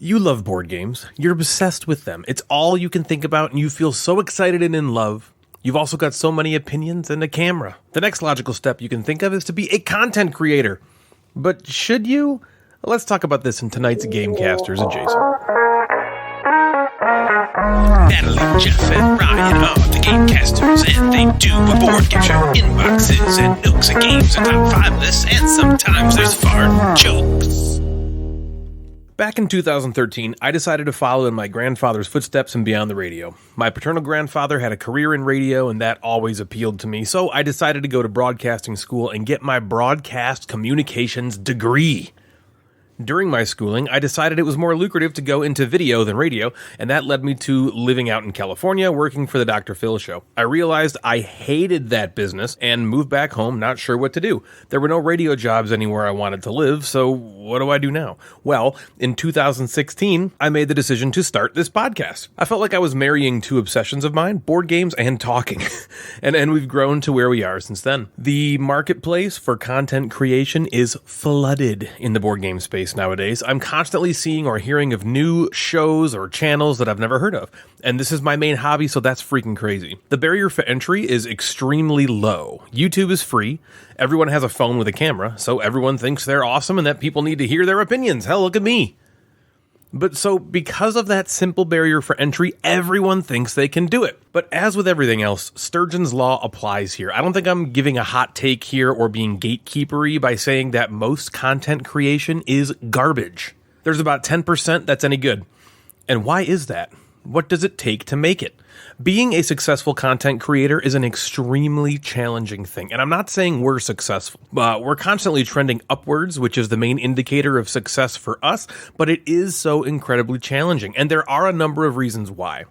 You love board games. You're obsessed with them. It's all you can think about, and you feel so excited and in love. You've also got so many opinions and a camera. The next logical step you can think of is to be a content creator. But should you? Let's talk about this in tonight's Gamecasters Adjacent. Natalie, Jeff, and Ryan are the Gamecasters, and they do a board game show, inboxes, and nooks and games, and top 5 lists, and sometimes there's fart jokes. Back in 2013, I decided to follow in my grandfather's footsteps and be on the radio. My paternal grandfather had a career in radio, and that always appealed to me, so I decided to go to broadcasting school and get my broadcast communications degree. During my schooling, I decided it was more lucrative to go into video than radio, and that led me to living out in California, working for the Dr. Phil show. I realized I hated that business and moved back home not sure what to do. There were no radio jobs anywhere I wanted to live, so what do I do now? Well, in 2016, I made the decision to start this podcast. I felt like I was marrying two obsessions of mine, board games and talking, and we've grown to where we are since then. The marketplace for content creation is flooded in the board game space nowadays. I'm constantly seeing or hearing of new shows or channels that I've never heard of. And this is my main hobby, so that's freaking crazy. The barrier for entry is extremely low. YouTube is free. Everyone has a phone with a camera, so everyone thinks they're awesome and that people need to hear their opinions. Hell, look at me. But so because of that simple barrier for entry, everyone thinks they can do it. But as with everything else, Sturgeon's law applies here. I don't think I'm giving a hot take here or being gatekeepery by saying that most content creation is garbage. There's about 10% that's any good. And why is that? What does it take to make it? Being a successful content creator is an extremely challenging thing. And I'm not saying we're successful. We're constantly trending upwards, which is the main indicator of success for us, but it is so incredibly challenging. And there are a number of reasons why.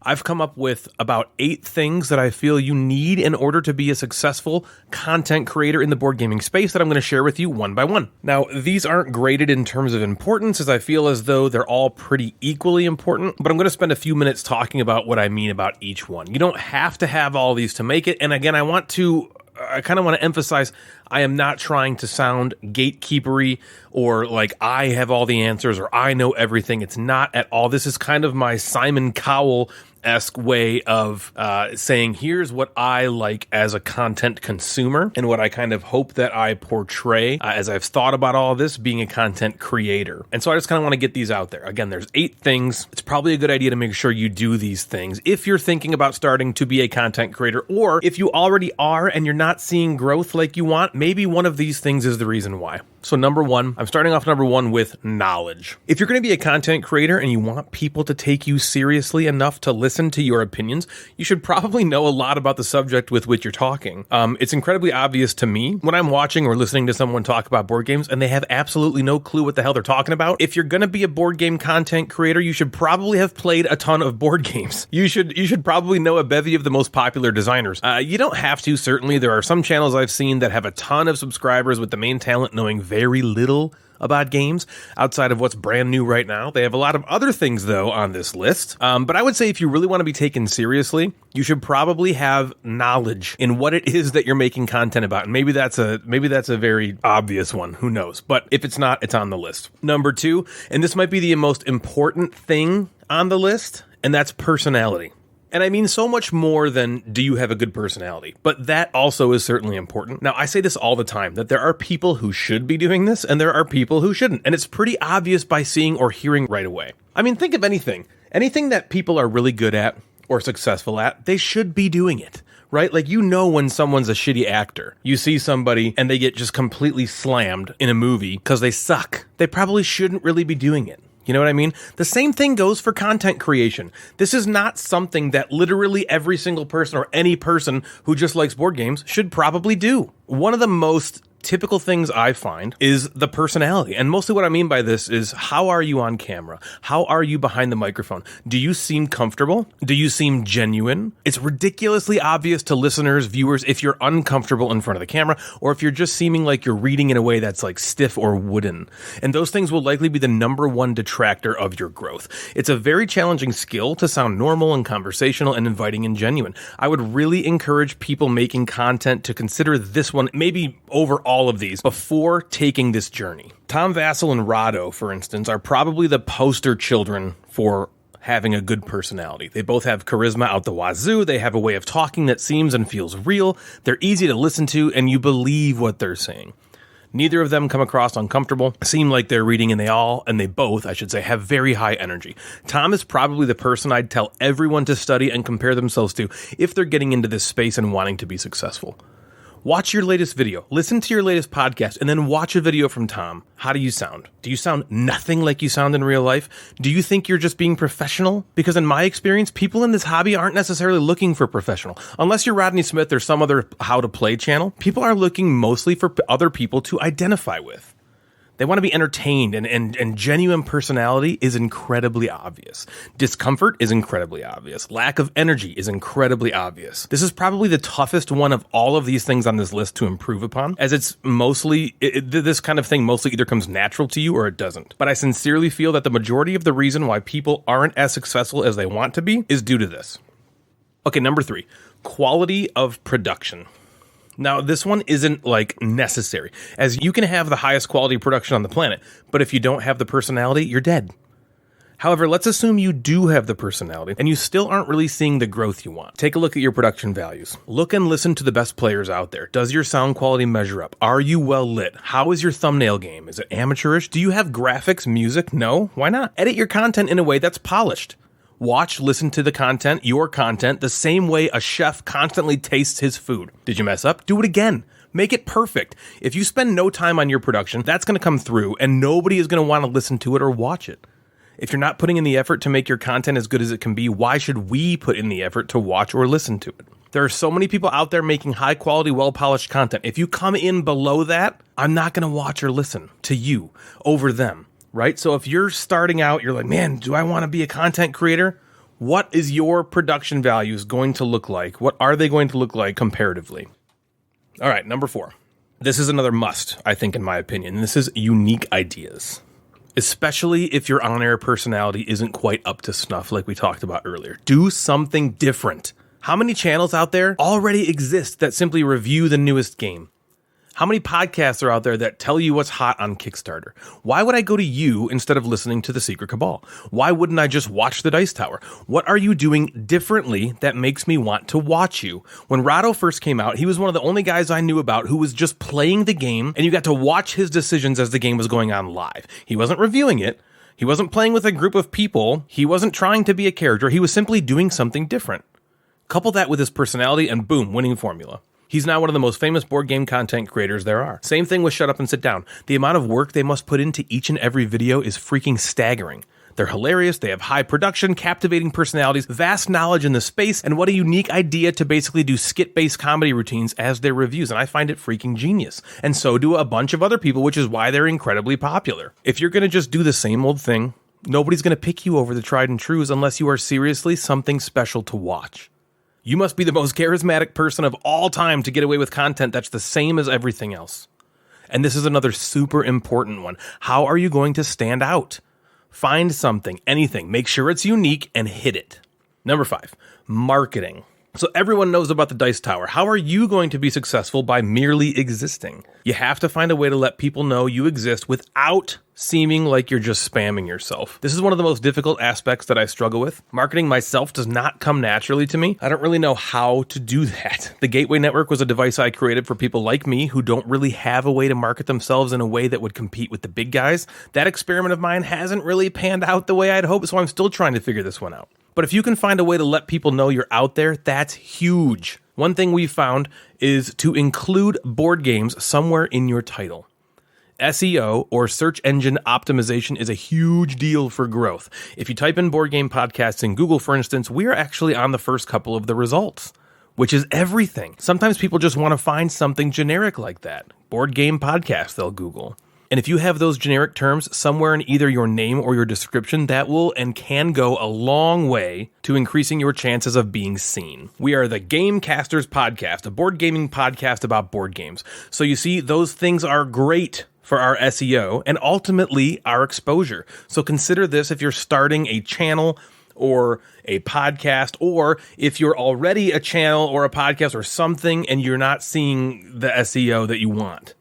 I've come up with about 8 things that I feel you need in order to be a successful content creator in the board gaming space that I'm going to share with you one by one. Now, these aren't graded in terms of importance, as I feel as though they're all pretty equally important, but I'm going to spend a few minutes talking about what I mean about each one. You don't have to have all these to make it, and again, I kind of want to emphasize, I am not trying to sound gatekeepery or like I have all the answers or I know everything. It's not at all. This is kind of my Simon Cowell-esque way of saying, here's what I like as a content consumer and what I kind of hope that I portray as I've thought about all of this being a content creator. And so I just kind of want to get these out there. Again, there's 8 things. It's probably a good idea to make sure you do these things if you're thinking about starting to be a content creator, or if you already are and you're not seeing growth like you want, maybe one of these things is the reason why. So number 1, I'm starting off number 1 with knowledge. If you're going to be a content creator and you want people to take you seriously enough to listen to your opinions, you should probably know a lot about the subject with which you're talking. It's incredibly obvious to me when I'm watching or listening to someone talk about board games and they have absolutely no clue what the hell they're talking about. If you're going to be a board game content creator, you should probably have played a ton of board games. You should probably know a bevy of the most popular designers. You don't have to, certainly. There are some channels I've seen that have a ton of subscribers with the main talent knowing very little about games outside of what's brand new right now. They have a lot of other things, though, on this list. But I would say if you really want to be taken seriously, you should probably have knowledge in what it is that you're making content about. And maybe that's a very obvious one. Who knows? But if it's not, it's on the list. Number 2, and this might be the most important thing on the list, and that's personality. And I mean so much more than do you have a good personality, but that also is certainly important. Now, I say this all the time, that there are people who should be doing this and there are people who shouldn't. And it's pretty obvious by seeing or hearing right away. I mean, think of anything that people are really good at or successful at, they should be doing it. Right? Like, you know when someone's a shitty actor. You see somebody and they get just completely slammed in a movie because they suck. They probably shouldn't really be doing it. You know what I mean? The same thing goes for content creation. This is not something that literally every single person or any person who just likes board games should probably do. One of the most typical things I find is the personality. And mostly what I mean by this is, how are you on camera? How are you behind the microphone? Do you seem comfortable? Do you seem genuine? It's ridiculously obvious to listeners, viewers, if you're uncomfortable in front of the camera, or if you're just seeming like you're reading in a way that's like stiff or wooden. And those things will likely be the number one detractor of your growth. It's a very challenging skill to sound normal and conversational and inviting and genuine. I would really encourage people making content to consider this one, maybe over all all of these before taking this journey. Tom Vassell and Rado, for instance, are probably the poster children for having a good personality. They both have charisma out the wazoo. They have a way of talking that seems and feels real. They're easy to listen to, and you believe what they're saying. Neither of them come across uncomfortable, seem like they're reading, and they both, I should say, have very high energy. Tom is probably the person I'd tell everyone to study and compare themselves to if they're getting into this space and wanting to be successful. Watch your latest video, listen to your latest podcast, and then watch a video from Tom. How do you sound? Do you sound nothing like you sound in real life? Do you think you're just being professional? Because in my experience, people in this hobby aren't necessarily looking for professional. Unless you're Rodney Smith or some other how to play channel, people are looking mostly for other people to identify with. They want to be entertained, and genuine personality is incredibly obvious. Discomfort is incredibly obvious. Lack of energy is incredibly obvious. This is probably the toughest one of all of these things on this list to improve upon, as it's mostly, this kind of thing mostly either comes natural to you or it doesn't. But I sincerely feel that the majority of the reason why people aren't as successful as they want to be is due to this. Okay, number 3, quality of production. Now, this one isn't, necessary, as you can have the highest quality production on the planet, but if you don't have the personality, you're dead. However, let's assume you do have the personality, and you still aren't really seeing the growth you want. Take a look at your production values. Look and listen to the best players out there. Does your sound quality measure up? Are you well lit? How is your thumbnail game? Is it amateurish? Do you have graphics, music? No? Why not? Edit your content in a way that's polished. Watch, listen to the content, your content, the same way a chef constantly tastes his food. Did you mess up? Do it again. Make it perfect. If you spend no time on your production, that's going to come through, and nobody is going to want to listen to it or watch it. If you're not putting in the effort to make your content as good as it can be, why should we put in the effort to watch or listen to it? There are so many people out there making high-quality, well-polished content. If you come in below that, I'm not going to watch or listen to you over them. Right? So if you're starting out, you're like, man, do I want to be a content creator? What is your production values going to look like? What are they going to look like comparatively? All right, number 4. This is another must, I think, in my opinion. This is unique ideas. Especially if your on-air personality isn't quite up to snuff like we talked about earlier. Do something different. How many channels out there already exist that simply review the newest game? How many podcasts are out there that tell you what's hot on Kickstarter? Why would I go to you instead of listening to The Secret Cabal? Why wouldn't I just watch The Dice Tower? What are you doing differently that makes me want to watch you? When Rado first came out, he was one of the only guys I knew about who was just playing the game, and you got to watch his decisions as the game was going on live. He wasn't reviewing it. He wasn't playing with a group of people. He wasn't trying to be a character. He was simply doing something different. Couple that with his personality, and boom, winning formula. He's now one of the most famous board game content creators there are. Same thing with Shut Up and Sit Down. The amount of work they must put into each and every video is freaking staggering. They're hilarious, they have high production, captivating personalities, vast knowledge in the space, and what a unique idea to basically do skit-based comedy routines as their reviews, and I find it freaking genius. And so do a bunch of other people, which is why they're incredibly popular. If you're gonna just do the same old thing, nobody's gonna pick you over the tried and trues unless you are seriously something special to watch. You must be the most charismatic person of all time to get away with content that's the same as everything else. And this is another super important one. How are you going to stand out? Find something, anything, make sure it's unique and hit it. Number 5, marketing. So everyone knows about the Dice Tower. How are you going to be successful by merely existing? You have to find a way to let people know you exist without seeming like you're just spamming yourself. This is one of the most difficult aspects that I struggle with. Marketing myself does not come naturally to me. I don't really know how to do that. The Gateway Network was a device I created for people like me who don't really have a way to market themselves in a way that would compete with the big guys. That experiment of mine hasn't really panned out the way I'd hoped, so I'm still trying to figure this one out. But if you can find a way to let people know you're out there, that's huge. One thing we've found is to include board games somewhere in your title. SEO, or search engine optimization, is a huge deal for growth. If you type in board game podcasts in Google, for instance, we are actually on the first couple of the results, which is everything. Sometimes people just want to find something generic like that. Board game podcast, they'll Google. And if you have those generic terms somewhere in either your name or your description, that will and can go a long way to increasing your chances of being seen. We are the Gamecasters Podcast, a board gaming podcast about board games. So you see, those things are great for our SEO and ultimately our exposure. So consider this if you're starting a channel or a podcast, or if you're already a channel or a podcast or something and you're not seeing the SEO that you want.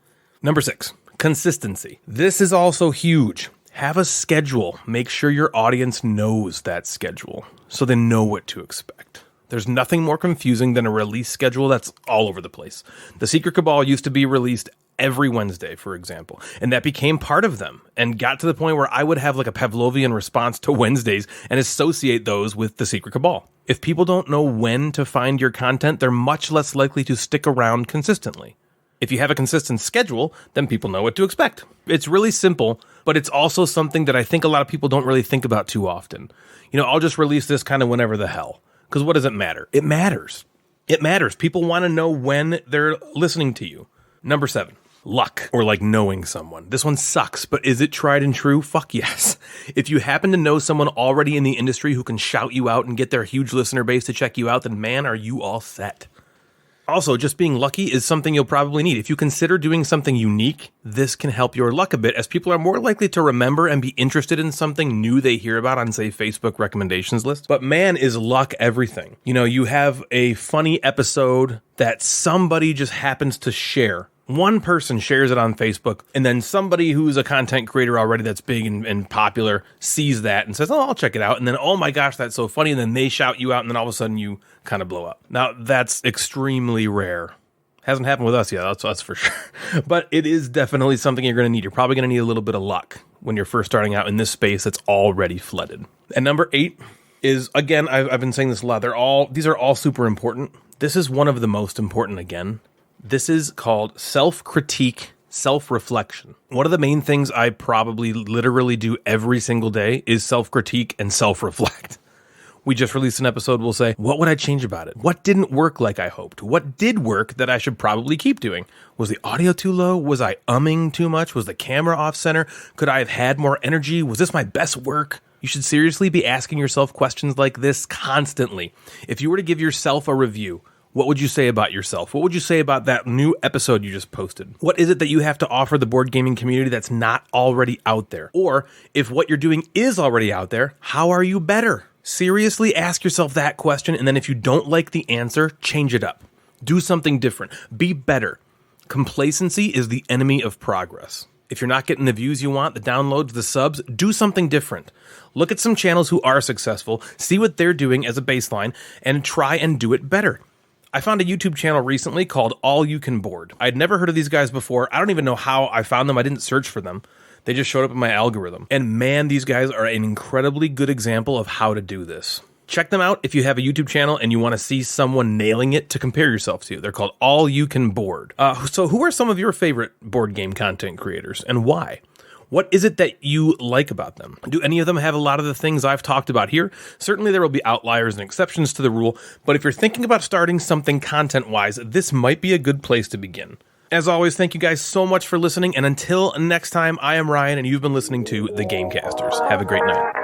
Number 6, consistency. This is also huge. Have a schedule. Make sure your audience knows that schedule so they know what to expect. There's nothing more confusing than a release schedule that's all over the place. The Secret Cabal used to be released every Wednesday, for example, and that became part of them and got to the point where I would have like a Pavlovian response to Wednesdays and associate those with the Secret Cabal. If people don't know when to find your content, they're much less likely to stick around consistently. If you have a consistent schedule, then people know what to expect. It's really simple, but it's also something that I think a lot of people don't really think about too often. I'll just release this kind of whenever the hell. Because what does it matter? It matters. It matters. People want to know when they're listening to you. Number 7, luck, or like knowing someone. This one sucks, but is it tried and true? Fuck yes. If you happen to know someone already in the industry who can shout you out and get their huge listener base to check you out, then man, are you all set. Also, just being lucky is something you'll probably need. If you consider doing something unique, this can help your luck a bit, as people are more likely to remember and be interested in something new they hear about on, say, Facebook recommendations lists. But man, is luck everything. You have a funny episode that somebody just happens to share. One person shares it on Facebook, and then somebody who's a content creator already that's big and popular sees that and says, oh, I'll check it out. And then, oh my gosh, that's so funny. And then they shout you out, and then all of a sudden you kind of blow up. Now, that's extremely rare. Hasn't happened with us yet, that's for sure. But it is definitely something you're going to need. You're probably going to need a little bit of luck when you're first starting out in this space that's already flooded. And number 8 is, again, I've been saying this a lot. These are all super important. This is one of the most important again. This is called self-critique, self-reflection. One of the main things I probably literally do every single day is self-critique and self-reflect. We just released an episode, we'll say, what would I change about it? What didn't work like I hoped? What did work that I should probably keep doing? Was the audio too low? Was I umming too much? Was the camera off center? Could I have had more energy? Was this my best work? You should seriously be asking yourself questions like this constantly. If you were to give yourself a review, what would you say about yourself? What would you say about that new episode you just posted? What is it that you have to offer the board gaming community that's not already out there? Or if what you're doing is already out there, how are you better? Seriously ask yourself that question, and then if you don't like the answer, change it up. Do something different. Be better. Complacency is the enemy of progress. If you're not getting the views you want, the downloads, the subs, do something different. Look at some channels who are successful, see what they're doing as a baseline, and try and do it better. I found a YouTube channel recently called All You Can Board. I'd never heard of these guys before. I don't even know how I found them. I didn't search for them. They just showed up in my algorithm. And man, these guys are an incredibly good example of how to do this. Check them out if you have a YouTube channel and you want to see someone nailing it to compare yourself to. They're called All You Can Board. So who are some of your favorite board game content creators and why? What is it that you like about them? Do any of them have a lot of the things I've talked about here? Certainly there will be outliers and exceptions to the rule, but if you're thinking about starting something content-wise, this might be a good place to begin. As always, thank you guys so much for listening, and until next time, I am Ryan, and you've been listening to The Gamecasters. Have a great night.